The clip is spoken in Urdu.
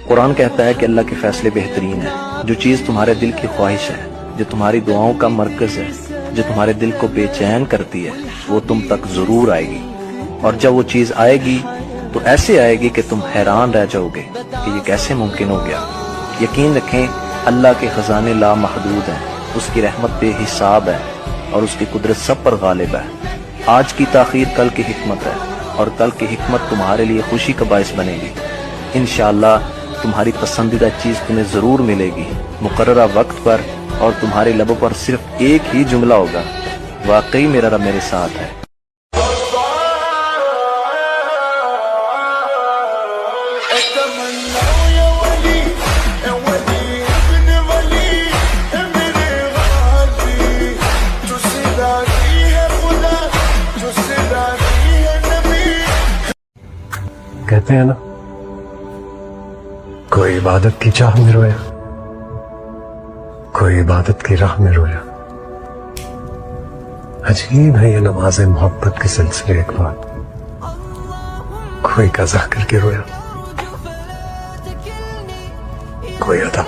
قرآن کہتا ہے کہ اللہ کے فیصلے بہترین ہیں۔ جو چیز تمہارے دل کی خواہش ہے، جو تمہاری دعاؤں کا مرکز ہے، جو تمہارے دل کو بے چین کرتی ہے، وہ تم تک ضرور آئے گی، اور جب وہ چیز آئے گی تو ایسے آئے گی کہ تم حیران رہ جاؤ گے کہ یہ کیسے ممکن ہو گیا۔ یقین رکھیں اللہ کے خزانے لامحدود ہیں، اس کی رحمت بے حساب ہے اور اس کی قدرت سب پر غالب ہے۔ آج کی تاخیر کل کی حکمت ہے، اور کل کی حکمت تمہارے لیے خوشی کا باعث بنے گی۔ انشاءاللہ تمہاری پسندیدہ چیز تمہیں ضرور ملے گی، مقررہ وقت پر، اور تمہارے لبوں پر صرف ایک ہی جملہ ہوگا، واقعی میرا رب میرے ساتھ ہے۔ کہتے ہیں نا، کوئی عبادت کی چاہ میں رویا، کوئی عبادت کی راہ میں رویا۔ عجیب ہے یہ نماز محبت کے سلسلے، ایک بات کوئی قضا کر کے رویا، کوئی ادا